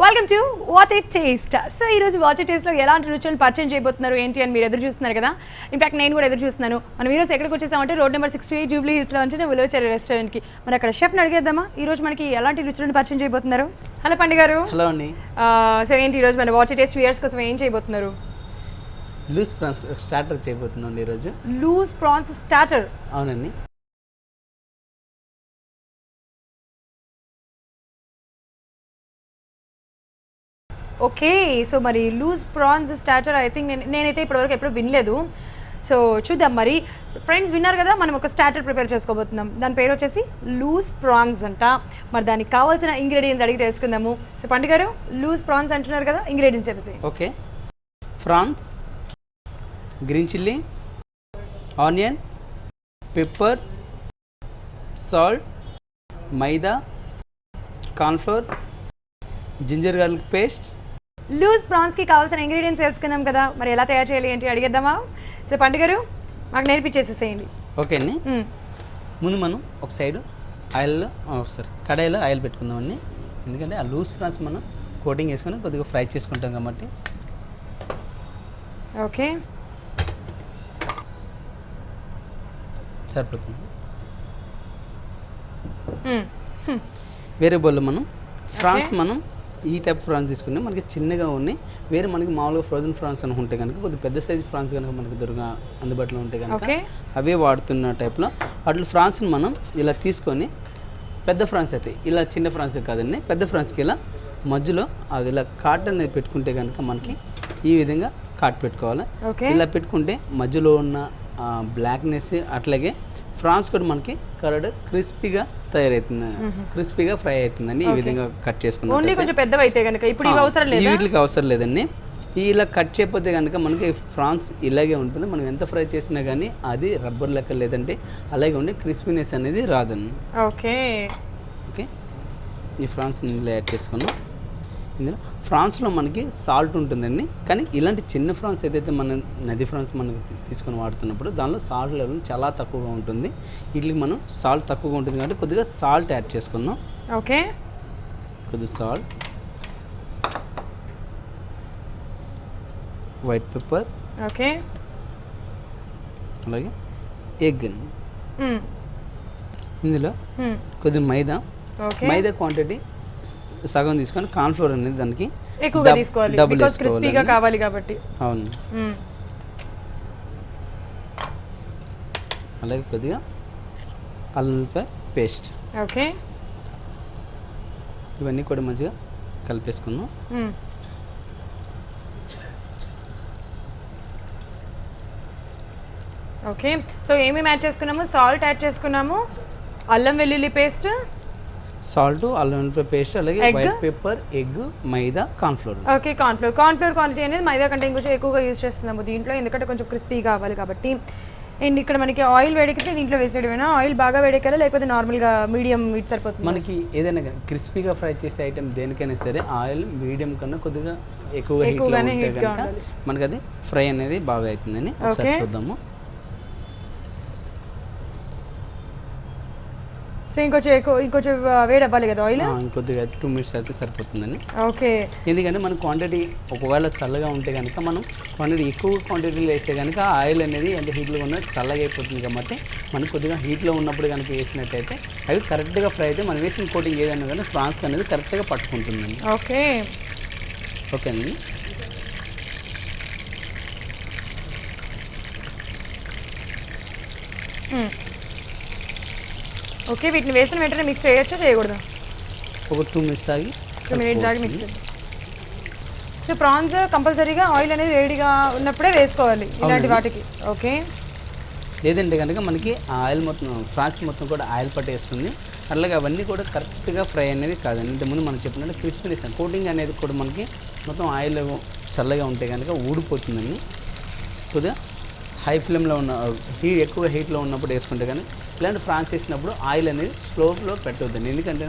Welcome to what it taste. So ఈ రోజు what it టేస్ట్లో ఎలాంటి రుచులను పరిచయం చేయబోతున్నారు ఏంటి అని మీరు ఎదురు చూస్తున్నారు కదా. ఇన్ఫాక్ట్ నేను కూడా ఎదురు చూస్తున్నాను. మనం ఈరోజు ఎక్కడికి వచ్చేసామంటే రోడ్ నెంబర్ 68 జూబ్లీ హిల్స్లో ఉంటే విలోచర్ రెస్టారెంట్కి. మరి అక్కడ షెఫ్ని అడిగేద్దామా ఈరోజు మనకి ఎలాంటి రుచులను పరిచయం చేయబోతున్నారు. హలో పండి గారు. హలో అండి. సో ఏంటి ఈరోజు మన వాట్ ఇట్ టేస్ట్ వ్యూయర్స్ కోసం ఏం చేయబోతున్నారు? లూజ్ ప్రాన్స్ స్టార్టర్ చేయబోతున్నాం ఈరోజు. Loose prawns starter. అవునండి. ఓకే, సో మరి loose prawns starter I think నేనైతే ఇప్పటివరకు ఎప్పుడు వినలేదు. సో చూద్దాం మరి. ఫ్రెండ్స్ విన్నారు కదా, మనం ఒక స్టార్టర్ ప్రిపేర్ చేసుకోబోతున్నాం. దాని పేరు వచ్చేసి లూజ్ ప్రాన్స్ అంట. మరి దానికి కావాల్సిన ఇంగ్రీడియంట్స్ అడిగి తెలుసుకుందాము. సో పండు గారు, లూజ్ ప్రాన్స్ అంటున్నారు కదా, ఇంగ్రీడియంట్స్ చెప్పేసి. Okay, prawns, green chilli, onion, pepper, salt, maida, cornflour, ginger garlic paste. Loose ప్రాన్స్కి కావాల్సిన ఇంగ్రీడియంట్స్ తెలుసుకుందాం కదా, మరి ఎలా తయారు చేయాలి ఏంటి అడిగేద్దామా? సో పండు గారు మాకు నేర్పించేసేసేయండి. ఓకే అండి. ముందు మనం ఒక సైడు ఆయిల్లో కడాయిలో ఆయిల్ పెట్టుకుందామండి. ఎందుకంటే ఆ లూజ్ ప్రాన్స్ మనం కోటింగ్ వేసుకొని కొద్దిగా ఫ్రై చేసుకుంటాం కాబట్టి. ఓకే, సరిపోతుంది. వేరే బౌల్లో మనం ఫ్రాన్స్, మనం ఈ టైప్ ఫ్రాన్స్ తీసుకుని మనకి చిన్నగా ఉన్నాయి. వేరే మనకి మామూలుగా ఫ్రోజన్ ఫ్రాన్స్ అని ఉంటే కనుక కొద్దిగా పెద్ద సైజ్ ఫ్రాన్స్ కనుక మనకి అందుబాటులో ఉంటే కనుక అవే వాడుతున్న టైప్లో అట్లా ఫ్రాన్స్ని మనం ఇలా తీసుకొని, పెద్ద ఫ్రాన్స్ అయితే ఇలా చిన్న ఫ్రాన్స్ కాదండి, పెద్ద ఫ్రాన్స్కి ఇలా మధ్యలో ఇలా కాట్ అనేది పెట్టుకుంటే కనుక మనకి ఈ విధంగా కాట్ పెట్టుకోవాలి. ఇలా పెట్టుకుంటే మధ్యలో ఉన్న బ్లాక్నెస్ అట్లాగే ఫ్రాన్స్ కూడా మనకి కరెక్ట్ క్రిస్పీగా తయారవుతుంది, క్రిస్పీగా ఫ్రై అవుతుందండి. ఈ విధంగా కట్ చేసుకున్నాం. వీటికి అవసరం లేదండి. ఇలా కట్ చేయకపోతే కనుక మనకి ఫ్రాన్స్ ఇలాగే ఉంటుంది. మనం ఎంత ఫ్రై చేసినా కానీ అది రబ్బర్ లెక్క లేదంటే అలాగే ఉండి క్రిస్పీనెస్ అనేది రాదండి. ఓకే ఓకే, ఈ ఫ్రాన్స్ ఇందులో యాడ్ చేసుకున్నాం. ఇందులో ఫ్రాన్స్లో మనకి సాల్ట్ ఉంటుందండి, కానీ ఇలాంటి చిన్న ఫ్రాన్స్ ఏదైతే మన నది ఫ్రాన్స్ మనకు తీసుకొని వాడుతున్నప్పుడు దానిలో సాల్ట్ లెవెల్ చాలా తక్కువగా ఉంటుంది. వీటికి మనం సాల్ట్ తక్కువగా ఉంటుంది కాబట్టి కొద్దిగా సాల్ట్ యాడ్ చేసుకుందాం. ఓకే, కొద్దిగా సాల్ట్, వైట్ పెప్పర్, ఓకే, అలాగే ఎగ్. ఇందులో కొద్దిగా మైదా, మైదా క్వాంటిటీ సగం తీసుకొని కార్న్ఫ్లోర్ అనేది దానికి ఎక్కువగా తీసుకోవాలి, బికాజ్ క్రిస్పీగా కావాలి కాబట్టి. అవును. అలాగే కొద్దిగా అల్లం వెల్లిపాయ పేస్ట్. ఓకే, ఇవన్నీ కూడా మంచిగా కలిపేసుకుందాం. ఓకే, సో ఏమేమి యాడ్ చేసుకున్నాము? సాల్ట్ యాడ్ చేసుకున్నాము, అల్లం వెల్లుల్లి పేస్ట్, సాల్ట్, అల్లం వెల్లుల్లి పేస్ట్, అలాగే వైట్ పెప్పర్, ఎగ్, మైదా, కార్న్ఫ్లోర్. ఓకే, కార్న్ఫ్లోర్ క్వాంటిటీ అనేది మైదా కంటే ఇంకొంచెం ఎక్కువగా యూజ్ చేస్తున్నాము దీంట్లో, ఎందుకంటే కొంచెం క్రిస్పీ కావాలి కాబట్టి. అండ్ ఇక్కడ మనకి ఆయిల్ వేడెక్కితే దీంట్లో వేసేయడమేనా? ఆయిల్ బాగా వేడెక్కాలా లేకపోతే నార్మల్గా మీడియం హీట్ సరిపోతుంది? మనకి ఏదైనా క్రిస్పీగా ఫ్రై చేసే ఐటమ్ దేనికైనా సరే ఆయిల్ మీడియం కన్నా కొద్దిగా ఎక్కువగానే హీట్ కనుక మనకి అది ఫ్రై అనేది బాగా అవుతుందని ఒకసారి చూద్దాము. సో ఇంకొంచెం వేడి అవ్వాలి కదా ఆయిల్? ఇంకొద్దిగా 2 minutes అయితే సరిపోతుందని. ఓకే, ఎందుకంటే మన క్వాంటిటీ ఒకవేళ చల్లగా ఉంటే కనుక మనం క్వాంటిటీ ఎక్కువ క్వాంటిటీలో వేసే కనుక ఆయిల్ అనేది ఎంత హీట్లో ఉన్నా చల్లగా అయిపోతుంది కాబట్టి మనం కొద్దిగా హీట్లో ఉన్నప్పుడు కనుక వేసినట్టయితే అవి కరెక్ట్గా ఫ్రై అయితే మనం వేసిన కోటింగ్ ఏదైనా కానీ ఫ్రాన్స్ అనేది కరెక్ట్గా పట్టుకుంటుందండి. ఓకే, ఓకే అండి. ఓకే, వీటిని వేసిన వెంటనే మిక్స్ చేయొచ్చా చేయకూడదు? ఒక 2 minutes ఆగి 2 minutes ఆగి మిక్స్. సో ప్రాన్స్ కంపల్సరీగా ఆయిల్ అనేది వేడిగా ఉన్నప్పుడే వేసుకోవాలి ఇలాంటి వాటికి. ఓకే, లేదంటే కనుక మనకి ఆయిల్ మొత్తం ఫ్రాన్స్ మొత్తం కూడా ఆయిల్ పట్టేస్తుంది. అట్లాగే అవన్నీ కూడా కరెక్ట్గా ఫ్రై అనేది కాదండి. ఇంతకుముందు మనం చెప్పినట్టు క్రిస్పీనెస్ కోటింగ్ అనేది కూడా మనకి మొత్తం ఆయిల్ చల్లగా ఉంటే కనుక ఊడిపోతుందండి. కొద్దిగా హై ఫ్లేమ్లో ఉన్న ఎక్కువ హీట్లో ఉన్నప్పుడు వేసుకుంటే కానీ ఇలాంటి ఫ్రాన్స్ వేసినప్పుడు ఆయిల్ అనేది స్లోలో పెట్టవద్దండి. ఎందుకంటే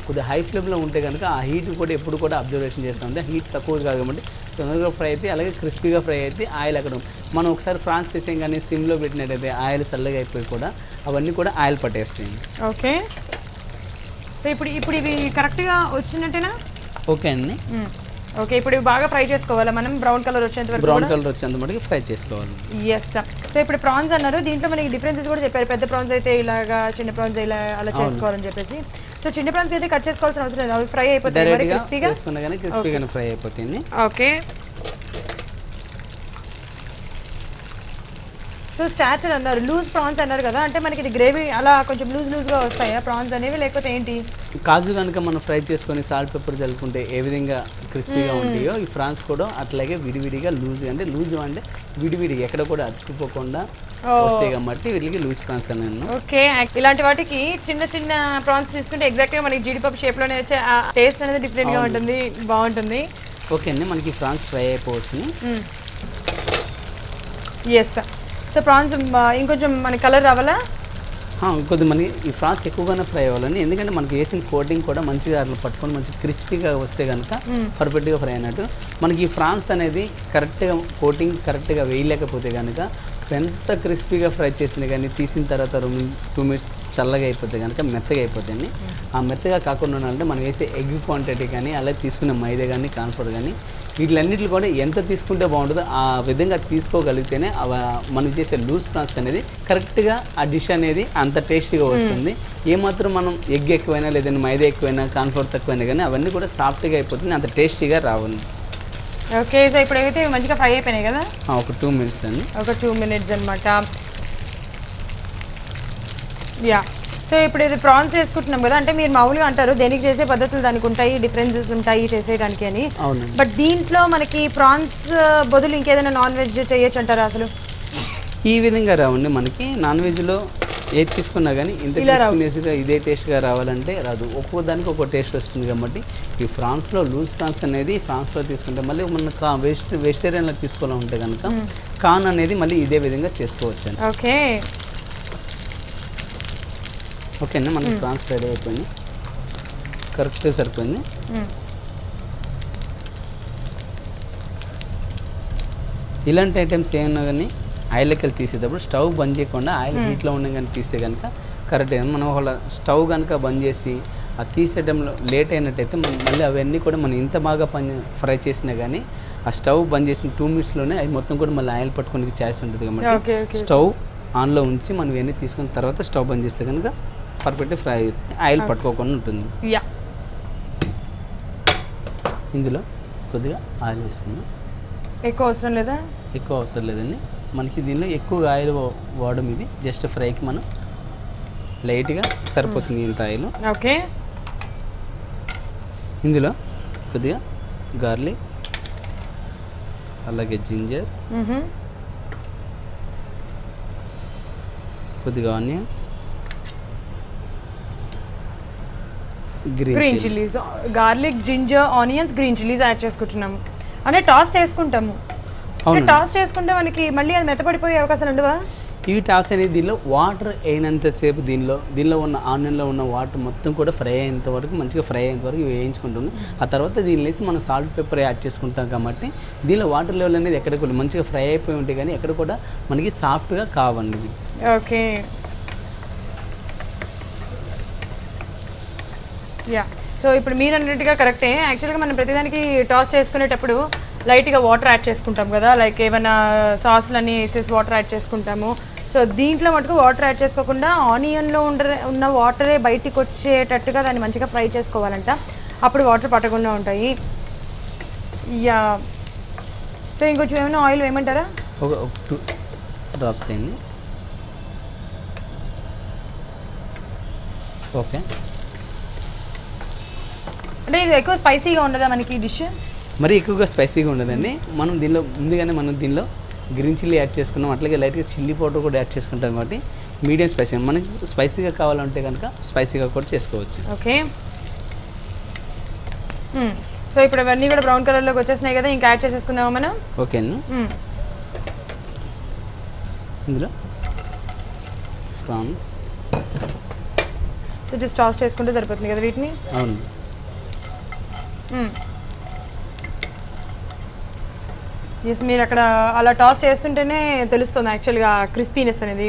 కొద్దిగా హై ఫ్లేమ్లో ఉంటే కనుక ఆ హీట్ కూడా ఎప్పుడు కూడా అబ్జర్వేషన్ చేస్తూ ఉంటే హీట్ తక్కువ కాదు కాబట్టి తొందరగా ఫ్రై అయితే అలాగే క్రిస్పీగా ఫ్రై అయితే ఆయిల్ అక్కడ మనం ఒకసారి ఫ్రాన్స్ చేసాం కానీ సిమ్లో పెట్టినట్టయితే ఆయిల్ చల్లగా అయిపోయి కూడా అవన్నీ కూడా ఆయిల్ పట్టేస్తాయి. ఓకే, సో ఇప్పుడు ఇవి కరెక్ట్గా వచ్చినట్టేనా? ఓకే అండి. ఓకే, ఇప్పుడు ఇవి బాగా ఫ్రై చేసుకోవాలా మనం, బ్రౌన్ కలర్ వచ్చేంత వరకు? బ్రౌన్ కలర్ వచ్చేంత మటుకు ఫ్రై చేసుకోవాలి. ఎస్. సో ఇప్పుడు ప్రాన్స్ అన్నారు, దీంట్లో మనకి డిఫరెన్సెస్ కూడా చెప్పారు. పెద్ద ప్రాన్స్ అయితే ఇలాగా, చిన్న ప్రాన్స్ ఇలా అలా చేసుకోవాలని చెప్పేసి. సో చిన్న ప్రాన్స్ అయితే కట్ చేసుకోవాల్సిన అవసరం లేదు, అవి ఫ్రై అయిపోతాయి మరి క్రిస్పీగా. చేసుకున్నా కానీ క్రిస్పీగా ఫ్రై అయిపోతుంది. ఓకే. సో స్టాచర్ అన్నారు, లూజ్ ప్రాన్స్ అన్నారు కదా, అంటే మనకి ఇది గ్రేవీ అలా కొంచెం లూజ్గా వస్తాయా ప్రాన్స్ అనేవి, లేకపోతే ఏంటి? కాజు కనుక మనం ఫ్రై చేసుకొని సాల్ట్ పెప్పర్ చల్లుకుంటే ఏ విధంగా క్రిస్పీగా ఉంటాయో ఈ ఫ్రాన్స్ కూడా అట్లాగే విడివిడిగా లూజ్ అంటే విడివిడిగా ఎక్కడ కూడా అతుక్కుపోకుండా వస్తాయి కాబట్టి వీటికి లూజ్ ప్రాన్స్ అని. ఓకే, ఇలాంటి వాటికి చిన్న చిన్న ప్రాన్స్ తీసుకుంటే ఎగ్జాక్ట్గా మనకి జీడిపప్పు షేప్లోనే వచ్చే టేస్ట్ అనేది డిఫరెంట్గా ఉంటుంది, బాగుంటుంది. ఓకే అండి, మనకి ఫ్రాన్స్ ఫ్రై అయిపోతుంది. ఎస్. సో ప్రాన్స్ ఇంకొంచెం మనకి కలర్ రావాలా? కొద్దిగా మనకి ఈ ఫ్రాన్స్ ఎక్కువగానే ఫ్రై అవ్వాలని, ఎందుకంటే మనకి వేసిన కోటింగ్ కూడా మంచిగా అట్లా పట్టుకొని మంచిగా క్రిస్పీగా వస్తే కనుక పర్ఫెక్ట్గా ఫ్రై అయినట్టు. మనకి ఈ ఫ్రాన్స్ అనేది కరెక్ట్గా కోటింగ్ కరెక్ట్గా వేయలేకపోతే కనుక ఎంత క్రిస్పీగా ఫ్రై చేసినా కానీ తీసిన తర్వాత 2 మినిట్స్ చల్లగా అయిపోతే కనుక మెత్తగా అయిపోతాయండి. ఆ మెత్తగా కాకుండా ఉండాలంటే మనం వేసే ఎగ్ క్వాంటిటీ కానీ అలాగే తీసుకునే మైదా కానీ కాన్ఫ్లోర్ కానీ వీటిలన్నింటిలో కూడా ఎంత తీసుకుంటే బాగుంటుందో ఆ విధంగా తీసుకోగలిగితేనే మనం చేసే లూజ్ ప్రాన్స్ అనేది కరెక్ట్గా ఆ డిష్ అనేది అంత టేస్టీగా వస్తుంది. ఏమాత్రం మనం ఎగ్ ఎక్కువైనా లేదంటే మైదా ఎక్కువైనా కాన్ఫ్లోర్ తక్కువైనా కానీ అవన్నీ కూడా సాఫ్ట్గా అయిపోతుంది, అంత టేస్టీగా రావాలి. ఓకే, సో ఇప్పుడు ఏవైతే మంచిగా ఫ్రై అయిపోయినాయి కదా, ఒక 2 మినిట్స్ అండి. ఒక 2 మినిట్స్ అనమాట. యా. సో ఇప్పుడు ఇది ప్రాన్స్ చేసుకుంటున్నాం కదా, అంటే మీరు మామూలుగా అంటారు దేనికి చేసే పద్ధతులు దానికి ఉంటాయి, డిఫరెన్సెస్ ఉంటాయి చేసేయడానికి అని. బట్ దీంట్లో మనకి ప్రాన్స్ బదులు ఇంకేదైనా నాన్ వెజ్ చేయొచ్చు అంటారా అసలు? ఈ విధంగా రావండి, మనకి నాన్ వెజ్లో ఏది తీసుకున్నా కానీ ఇంత టేస్ట్గా ఇదే టేస్ట్గా రావాలంటే రాదు, ఒక్కో దానికి ఒక్కో టేస్ట్ వస్తుంది. కాబట్టి ఈ ఫ్రాన్స్లో లూజ్ ప్రాన్స్ అనేది ఫ్రాన్స్లో తీసుకుంటే మళ్ళీ మన వెజిటేరియన్లో తీసుకోవాలి ఉంటే కనుక కాన్ అనేది మళ్ళీ ఇదే విధంగా చేసుకోవచ్చు అండి. ఓకే. ఓకే అండి, మనకి ఫ్రాన్స్ రెడీ అయిపోయింది, కరెక్ట్గా సరిపోయింది. ఇలాంటి ఐటమ్స్ ఏమన్నా కానీ ఆయిల్కి వెళ్ళి తీసేటప్పుడు స్టవ్ బంద్ చేయకుండా ఆయిల్ హీట్లో ఉన్న కానీ తీస్తే కనుక కరెక్ట్. మనం ఒక స్టవ్ కనుక బంద్ చేసి అది తీసేయడంలో లేట్ అయినట్టయితే మళ్ళీ అవన్నీ కూడా మనం ఇంత బాగా ఫ్రై చేసినా కానీ ఆ స్టవ్ బంద్ చేసిన 2 మినిట్స్లోనే అవి మొత్తం కూడా మళ్ళీ ఆయిల్ పట్టుకునే ఛాయిస్ ఉంటుంది. కాబట్టి స్టవ్ ఆన్లో ఉంచి మనం ఇవన్నీ తీసుకున్న తర్వాత స్టవ్ బంద్ చేస్తే కనుక పర్ఫెక్ట్గా ఫ్రై అవుతుంది, ఆయిల్ పట్టుకోకుండా ఉంటుంది. ఇందులో కొద్దిగా ఆయిల్ వేసుకుందాం. ఎక్కువ అవసరం లేదా? ఎక్కువ అవసరం లేదండి, మనకి దీనిలో ఎక్కువగా ఆయిల్ వాడడం ఇది జస్ట్ ఫ్రైకి మనం లైట్గా సరిపోతుంది ఇంత ఆయిల్. ఓకే. ఇందులో కొద్దిగా గార్లిక్ అలాగే జింజర్, కొద్దిగా onion, green chillies, garlic, ginger, onions, green chillies add చేసుకుంటున్నాము. అంటే టాస్ చేసుకుంటాము. టాస్ చేసుకుంటే మనకి మళ్ళీ అది మెత్తపడిపోయే అవకాశాలు ఉండవా? ఇవి టాస్ అనేది దీనిలో వాటర్ అయినంతసేపు దీనిలో ఉన్న ఆనియన్లో ఉన్న వాటర్ మొత్తం కూడా ఫ్రై అయ్యేంత వరకు మంచిగా ఫ్రై అయ్యేంత వరకు వేయించుకుంటుంది. ఆ తర్వాత దీనిలో వేసి మనం సాల్ట్ పెప్పర్ యాడ్ చేసుకుంటాం కాబట్టి దీనిలో వాటర్ లెవెల్ అనేది ఎక్కడ కూడా మంచిగా ఫ్రై అయిపోయి ఉంటాయి కానీ ఎక్కడ కూడా మనకి సాఫ్ట్గా కావండి ఇది. ఓకే. యా. సో ఇప్పుడు మీరు అన్నట్టుగా కరెక్టే. యాక్చువల్గా మనం ప్రతిదానికి టాస్ చేసుకునేటప్పుడు లైట్గా వాటర్ యాడ్ చేసుకుంటాం కదా, లైక్ ఏమైనా సాస్లన్నీ వేసేసి వాటర్ యాడ్ చేసుకుంటాము. సో దీంట్లో మటుకు వాటర్ యాడ్ చేసుకోకుండా ఆనియన్లో ఉన్న వాటరే బయటికి వచ్చేటట్టుగా దాన్ని మంచిగా ఫ్రై చేసుకోవాలంట, అప్పుడు వాటర్ పట్టకుండా ఉంటాయి. యా. సో ఇంకొంచెం ఏమైనా ఆయిల్ వేయమంటారా? ఒక 2 డ్రాప్స్ అయింది. ఓకే. అంటే ఇది ఎక్కువ స్పైసీగా ఉండదా మనకి డిష్? మరి ఎక్కువగా స్పైసీగా ఉండదండి. మనం దీనిలో గ్రీన్ చిల్లీ యాడ్ చేసుకున్నాం, అట్లాగే లైట్గా చిల్లీ పౌడర్ కూడా యాడ్ చేసుకుంటాం కాబట్టి మీడియం స్పైసీ. మనకి స్పైసీగా కావాలంటే కనుక స్పైసీగా కూడా చేసుకోవచ్చు. ఓకే. సో ఇప్పుడు అవన్నీ కూడా బ్రౌన్ కలర్లోకి వచ్చేసినాయి కదా, ఇంకా యాడ్ చేసేసుకుందామా మనం? ఓకే అండి. ఇందులో ఫ్రాన్స్ సో జస్ట్ టాస్ చేసుకుంటే సరిపోతుంది కదా వీటిని? అవును. ఎస్, మీరు అక్కడ అలా టాస్ చేస్తుంటేనే తెలుస్తుంది యాక్చువల్గా క్రిస్పీనెస్ అనేది.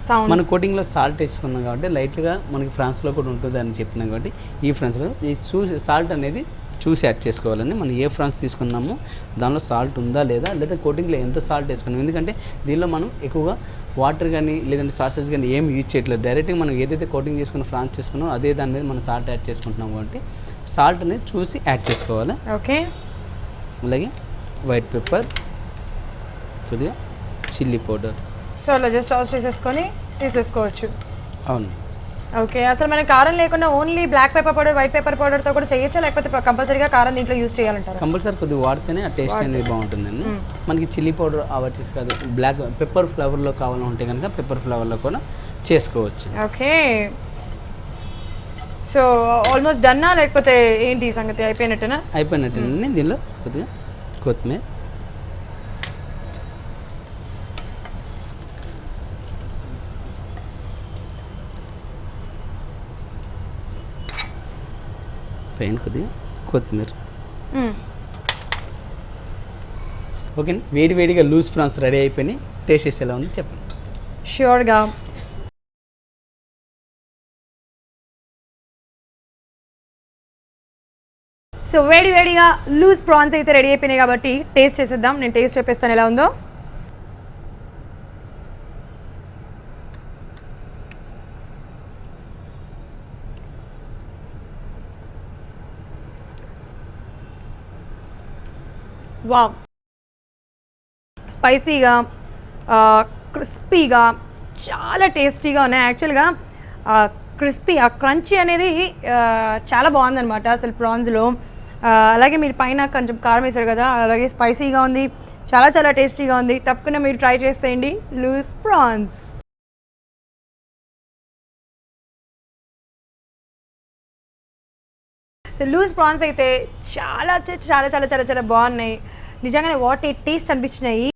సౌండ్ మన కోటింగ్లో సాల్ట్ వేసుకున్నాం కాబట్టి లైట్గా మనకి ఫ్రాన్స్లో కూడా ఉంటుంది అని చెప్పినాం కాబట్టి ఈ ఫ్రాన్స్లో చూసి సాల్ట్ అనేది చూసి యాడ్ చేసుకోవాలండి. మనం ఏ ఫ్రాన్స్ తీసుకున్నామో దానిలో సాల్ట్ ఉందా లేదా కోటింగ్లో ఎంత సాల్ట్ వేసుకున్నాం. ఎందుకంటే దీనిలో మనం ఎక్కువగా వాటర్ కానీ లేదంటే సాసెస్ కానీ ఏం యూజ్ చేయట్లేదు. డైరెక్ట్గా మనం ఏదైతే కోటింగ్ చేసుకున్న ఫ్రాన్స్ చేసుకున్నామో అదే దాని మీద మనం సాల్ట్ యాడ్ చేసుకుంటున్నాం కాబట్టి సాల్ట్ అనేది చూసి యాడ్ చేసుకోవాలి. ఓకే, అలాగే వైట్ పెప్పర్, కొద్దిగా చిల్లీ పౌడర్. సో అలా జస్ట్ టాస్ చేసేసుకొని తీసేసుకోవచ్చు. అవును. ఓకే, అసలు మనకి కారం లేకుండా only black pepper powder white pepper పౌడర్తో కూడా చేయొచ్చా, లేకపోతే కంపల్సరీగా కారం దీంట్లో యూజ్ చేయాలంటారు? కంపల్సరీ కొద్దిగా వాడితేనే ఆ టేస్ట్ అనేది బాగుంటుందండి. మనకి చిల్లీ పౌడర్ వచ్చేసి కాదు, బ్లాక్ పెప్పర్ ఫ్లేవర్లో కావాలంటే కనుక పెప్పర్ ఫ్లేవర్లో కూడా చేసుకోవచ్చు. ఓకే, సో ఆల్మోస్ట్ డన్నా లేకపోతే ఏంటి సంగతి, అయిపోయినట్టేనా? అయిపోయినట్టేనండి. దీనిలో కొద్దిగా కొత్తిమీర, పైన కొద్దిగా కొత్తిమీర. ఓకే, వేడివేడిగా లూజ్ ప్రాన్స్ రెడీ అయిపోయినాయి. టేస్ట్ చేసి ఎలా ఉంది చెప్పండి. ష్యూర్గా. సో వేడివేడిగా లూజ్ ప్రాన్స్ అయితే రెడీ అయిపోయినాయి కాబట్టి టేస్ట్ చేసేద్దాం. నేను టేస్ట్ చెప్పేస్తాను ఎలా ఉందో. వావ్, స్పైసీగా క్రిస్పీగా చాలా టేస్టీగా ఉన్నాయి. యాక్చువల్గా క్రిస్పీ ఆ క్రంచీ అనేది చాలా బాగుందన్నమాట అసలు ప్రాన్స్లో. అలాగే మీరు పైన కొంచెం కారం వేశారు కదా, అలాగే స్పైసీగా ఉంది, చాలా చాలా టేస్టీగా ఉంది. తప్పకుండా మీరు ట్రై చేసేయండి loose prawns. So loose prawns అయితే చాలా చాలా చాలా చాలా చాలా చాలా బాగున్నాయి. నిజంగానే వాట్ ఏ టేస్ట్ అనిపించినాయి.